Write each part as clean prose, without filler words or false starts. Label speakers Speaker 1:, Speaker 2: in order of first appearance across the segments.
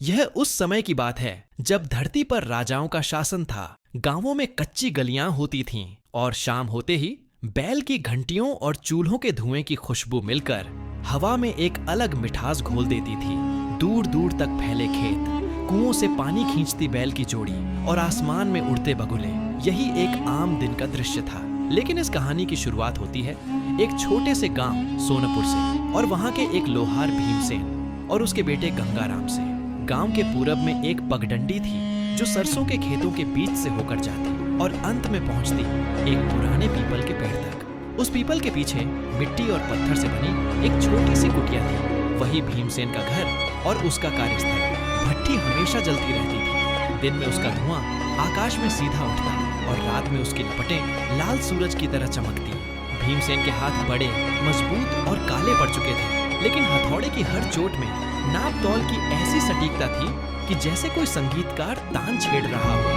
Speaker 1: यह उस समय की बात है जब धरती पर राजाओं का शासन था। गांवों में कच्ची गलियां होती थीं और शाम होते ही बैल की घंटियों और चूल्हों के धुएं की खुशबू मिलकर हवा में एक अलग मिठास घोल देती थी। दूर दूर तक फैले खेत, कुओं से पानी खींचती बैल की जोड़ी और आसमान में उड़ते बगुले, यही एक आम दिन का दृश्य था। लेकिन इस कहानी की शुरुआत होती है एक छोटे से गांव सोनपुर से और वहां के एक लोहार भीमसेन और उसके बेटे गंगाराम से। गांव के पूरब में एक पगडंडी थी जो सरसों के खेतों के बीच से होकर जाती और अंत में पहुंचती एक पुराने पीपल के पेड़ तक। उस पीपल के पीछे मिट्टी और पत्थर से बनी एक छोटी सी कुटिया थी। वही भीमसेन का घर और उसका कार्यस्थल। भट्ठी हमेशा जलती रहती थी। दिन में उसका धुआं आकाश में सीधा उठता और रात में उसकी लपटें लाल सूरज की तरह चमकती। भीमसेन के हाथ बड़े, मजबूत और काले पड़ चुके थे, लेकिन हथौड़े की हर चोट में नाप तौल की ऐसी सटीकता थी कि जैसे कोई संगीतकार तान छेड़ रहा हो।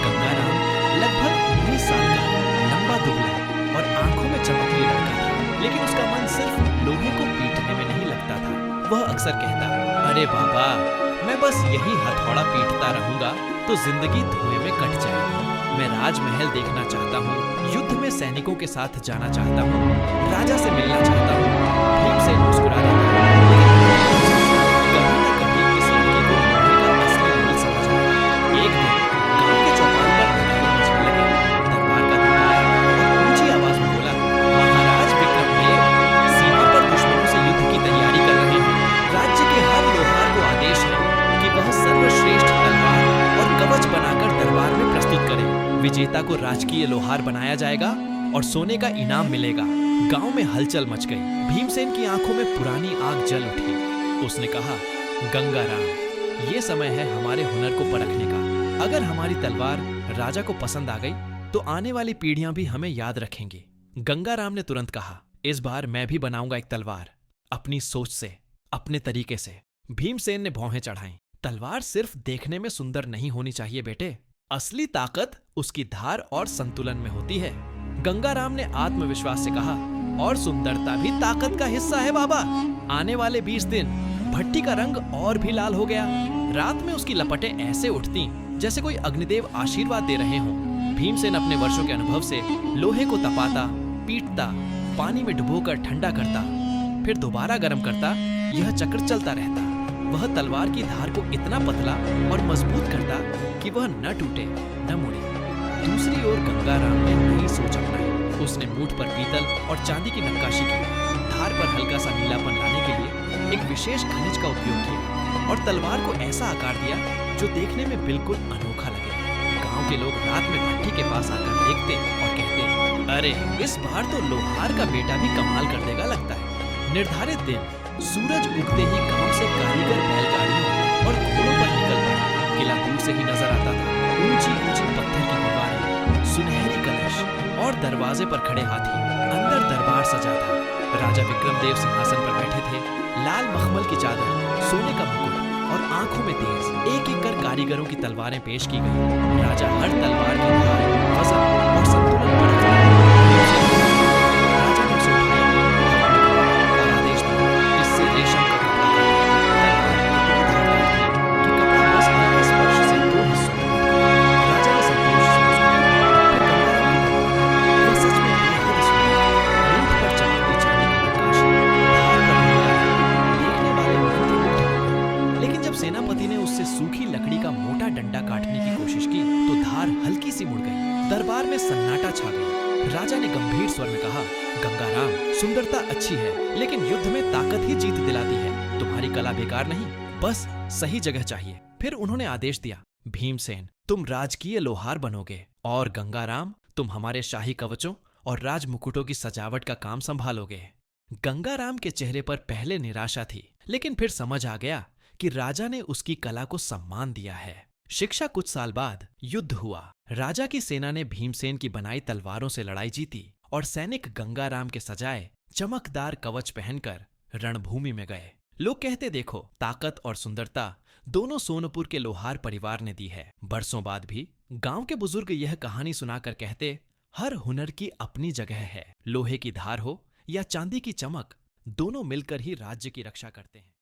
Speaker 1: गंगाराम लगभग 19 साल का, लंबा दुबला और आंखों में चमकीला लड़का था, लेकिन उसका मन सिर्फ लोहे को पीटने में नहीं लगता था। वह अक्सर कहता, अरे बाबा, मैं बस यही हथौड़ा पीटता रहूंगा तो जिंदगी धुएं में कट जाएगी। मैं राजमहल देखना चाहता हूँ, युद्ध में सैनिकों के साथ जाना चाहता हूँ, राजा से मिलना चाहता हूँ। भीमसेन मुस्कुरा देता है, कभी न कभी इस लड़के को लोहे का असली मूल समझ आया। एक दिन गांव के चौपाल पर नगाड़े बजने लगे। दरबार का दूत आया और ऊंची आवाज में बोला, महाराज विक्रमदेव सीमा पर दुश्मनों से युद्ध की तैयारी कर रहे हैं। राज्य के हर लोहार को आदेश है कि वह सर्वश्रेष्ठ तलवार और कवच बनाकर दरबार में प्रस्तुत करे। विजेता को राजकीय लोहार बनाया जाएगा और सोने का इनाम मिलेगा। गांव में हलचल मच गई। भीमसेन की आंखों में पुरानी आग जल उठी। उसने कहा, गंगाराम, ये समय है हमारे हुनर को परखने का। अगर हमारी तलवार राजा को पसंद आ गई तो आने वाली पीढ़ियां भी हमें याद रखेंगी। गंगाराम ने तुरंत कहा, इस बार मैं भी बनाऊंगा एक तलवार, अपनी सोच से, अपने तरीके से। भीमसेन ने भौहें चढ़ाईं। तलवार सिर्फ देखने में सुंदर नहीं होनी चाहिए बेटे, असली ताकत उसकी धार और संतुलन में होती है। गंगाराम ने आत्मविश्वास से कहा, और सुंदरता भी ताकत का हिस्सा है बाबा। आने वाले 20 दिन भट्टी का रंग और भी लाल हो गया। रात में उसकी लपटें ऐसे उठती जैसे कोई अग्निदेव आशीर्वाद दे रहे हों। भीमसेन अपने वर्षों के अनुभव से लोहे को तपाता, पीटता, पानी में डुबोकर ठंडा करता, फिर दोबारा गर्म करता। यह चक्र चलता रहता। वह तलवार की धार को इतना पतला और मजबूत करता कि वह न टूटे न मुड़े। दूसरी ओर गंगाराम ने नई सोच अपनाई। उसने मूठ पर पीतल और चांदी की नक्काशी की। धार पर हल्का सा नीलापन लाने के लिए एक विशेष खनिज का उपयोग किया और तलवार को ऐसा आकार दिया जो देखने में बिल्कुल अनोखा लगे। गांव के लोग रात में भट्टी के पास आकर देखते और कहते, अरे इस बार तो लोहार का बेटा भी कमाल कर देगा लगता है। निर्धारित दिन सूरज उगते ही गांव से कारीगर बैलगाड़ियों और घोड़ों पर निकल पड़े। किला दूर से ही नजर आता था। ऊंची ऊंची पत्थर की दीवारें, सुनहरी कलश और दरवाजे पर खड़े हाथी। अंदर दरबार सजा था। राजा विक्रमदेव सिंहासन पर बैठे थे। लाल मखमल की चादर, सोने का मुकुट और आंखों में तेज। एक एक कर कारीगरों की तलवारें पेश की गई। राजा हर तलवार की धार, वजन और संतुलन परखता। राजा ने उसे उठाया, और आदेश दिया, इससे रेशम का कपड़ा काटो। तलवार इतनी धारदार थी कि कपड़ा बस हल्के स्पर्श से 2 हिस्सों में बट गया। राजा ने संतोष से मुस्कुराया। फिर गंगाराम की तलवार, वह सच में बेहद सुंदर थी। मूठ पर चमकती चांदी की नक्काशी, धार पर नीला रंग, देखने वाले मंत्रमुग्ध हो गए। लेकिन जब सेनापति ने उससे सूखी लकड़ी का मोटा डंडा काटने की कोशिश की तो धार हल्की सी मुड़ गई। दरबार में सन्नाटा छा गया। राजा ने गंभीर स्वर में कहा, गंगाराम, सुंदरता अच्छी है, लेकिन युद्ध में ताकत ही जीत दिलाती है। तुम्हारी कला बेकार नहीं, बस सही जगह चाहिए। फिर उन्होंने आदेश दिया, भीमसेन, तुम राजकीय लोहार बनोगे और गंगाराम, तुम हमारे शाही कवचों और राज मुकुटों की सजावट का काम संभालोगे। गंगाराम के चेहरे पर पहले निराशा थी, लेकिन फिर समझ आ गया कि राजा ने उसकी कला को सम्मान दिया है। शिक्षा कुछ साल बाद युद्ध हुआ। राजा की सेना ने भीमसेन की बनाई तलवारों से लड़ाई जीती और सैनिक गंगाराम के सजाए चमकदार कवच पहनकर रणभूमि में गए। लोग कहते, देखो, ताकत और सुंदरता दोनों सोनपुर के लोहार परिवार ने दी है। बरसों बाद भी गांव के बुजुर्ग यह कहानी सुनाकर कहते, हर हुनर की अपनी जगह है। लोहे की धार हो या चांदी की चमक, दोनों मिलकर ही राज्य की रक्षा करते हैं।